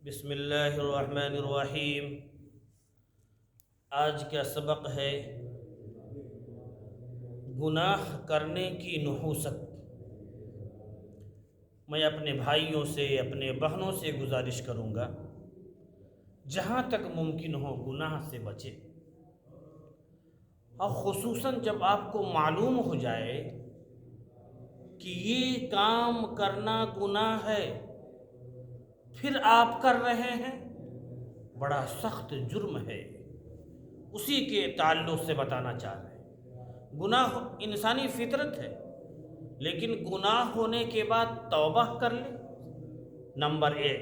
بسم اللہ الرحمن الرحیم۔ آج کا سبق ہے گناہ کرنے کی نحوست۔ میں اپنے بھائیوں سے اپنے بہنوں سے گزارش کروں گا جہاں تک ممکن ہو گناہ سے بچے، اور خصوصاً جب آپ کو معلوم ہو جائے کہ یہ کام کرنا گناہ ہے پھر آپ کر رہے ہیں، بڑا سخت جرم ہے، اسی کے تعلق سے بتانا چاہ رہے ہیں۔ گناہ انسانی فطرت ہے، لیکن گناہ ہونے کے بعد توبہ کر لیں، نمبر ایک۔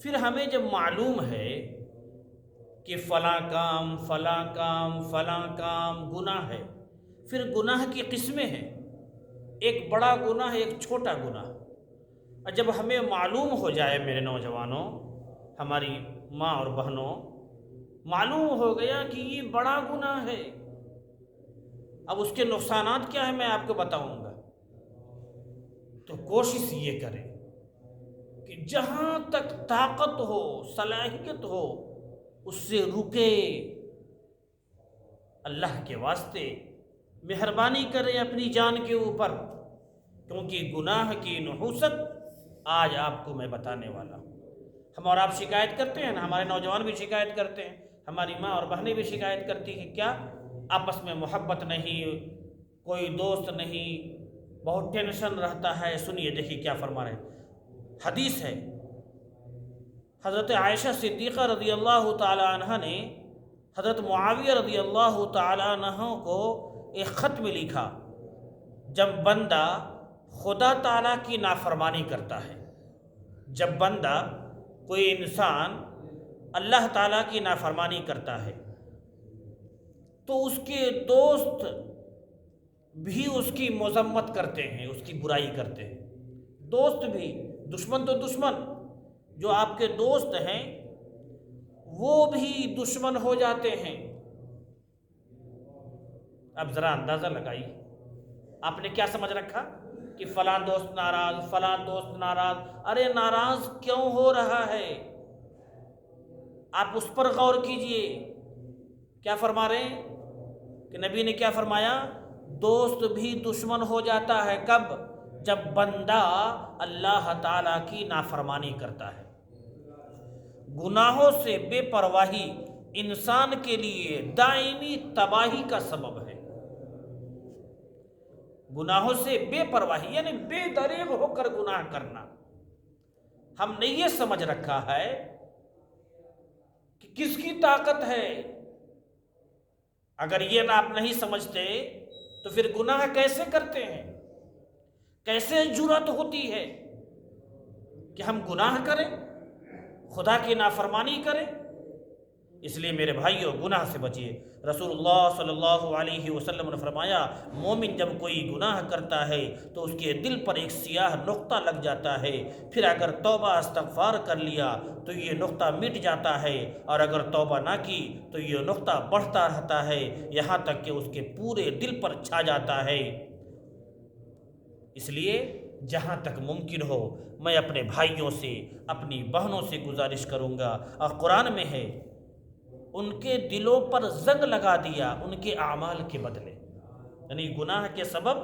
پھر ہمیں جب معلوم ہے کہ فلاں کام فلاں کام فلاں کام گناہ ہے، پھر گناہ کی قسمیں ہیں، ایک بڑا گناہ ایک چھوٹا گناہ۔ اور جب ہمیں معلوم ہو جائے، میرے نوجوانوں، ہماری ماں اور بہنوں، معلوم ہو گیا کہ یہ بڑا گناہ ہے، اب اس کے نقصانات کیا ہیں میں آپ کو بتاؤں گا، تو کوشش یہ کریں کہ جہاں تک طاقت ہو صلاحیت ہو اس سے رکے، اللہ کے واسطے مہربانی کریں اپنی جان کے اوپر، کیونکہ گناہ کی نحوست آج آپ کو میں بتانے والا ہوں۔ ہم اور آپ شکایت کرتے ہیں نا، ہمارے نوجوان بھی شکایت کرتے ہیں، ہماری ماں اور بہنیں بھی شکایت کرتی ہیں، کیا آپس میں محبت نہیں، کوئی دوست نہیں، بہت ٹینشن رہتا ہے۔ سنیے دیکھیے کیا فرما رہے ہیں، حدیث ہے، حضرت عائشہ صدیقہ رضی اللہ تعالی عنہ نے حضرت معاویہ رضی اللہ تعالی عنہ کو ایک خط میں لکھا، جب بندہ خدا تعالیٰ کی نافرمانی کرتا ہے، جب بندہ کوئی انسان اللہ تعالیٰ کی نافرمانی کرتا ہے تو اس کے دوست بھی اس کی مذمت کرتے ہیں، اس کی برائی کرتے ہیں، دوست بھی، دشمن تو دشمن، جو آپ کے دوست ہیں وہ بھی دشمن ہو جاتے ہیں۔ اب ذرا اندازہ لگائیے، آپ نے کیا سمجھ رکھا کہ فلاں دوست ناراض، فلاں دوست ناراض، ارے ناراض کیوں ہو رہا ہے؟ آپ اس پر غور کیجئے، کیا فرما رہے ہیں کہ نبی نے کیا فرمایا، دوست بھی دشمن ہو جاتا ہے، کب؟ جب بندہ اللہ تعالیٰ کی نافرمانی کرتا ہے۔ گناہوں سے بے پرواہی انسان کے لیے دائمی تباہی کا سبب ہے۔ گناہوں سے بے پرواہی یعنی بے دریغ ہو کر گناہ کرنا۔ ہم نے یہ سمجھ رکھا ہے کہ کس کی طاقت ہے، اگر یہ آپ نہیں سمجھتے تو پھر گناہ کیسے کرتے ہیں، کیسے جرأت ہوتی ہے کہ ہم گناہ کریں، خدا کی نافرمانی کریں؟ اس لیے میرے بھائیوں، گناہ سے بچیے۔ رسول اللہ صلی اللہ علیہ وسلم نے فرمایا، مومن جب کوئی گناہ کرتا ہے تو اس کے دل پر ایک سیاہ نقطہ لگ جاتا ہے، پھر اگر توبہ استغفار کر لیا تو یہ نقطہ مٹ جاتا ہے، اور اگر توبہ نہ کی تو یہ نقطہ بڑھتا رہتا ہے یہاں تک کہ اس کے پورے دل پر چھا جاتا ہے۔ اس لیے جہاں تک ممکن ہو میں اپنے بھائیوں سے اپنی بہنوں سے گزارش کروں گا، اور قرآن میں ہے، ان کے دلوں پر زنگ لگا دیا ان کے اعمال کے بدلے، یعنی گناہ کے سبب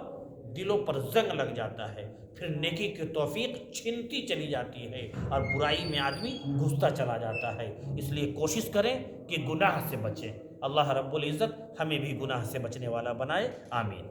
دلوں پر زنگ لگ جاتا ہے، پھر نیکی کی توفیق چھنتی چلی جاتی ہے اور برائی میں آدمی گھستا چلا جاتا ہے۔ اس لیے کوشش کریں کہ گناہ سے بچیں۔ اللہ رب العزت ہمیں بھی گناہ سے بچنے والا بنائے، آمین۔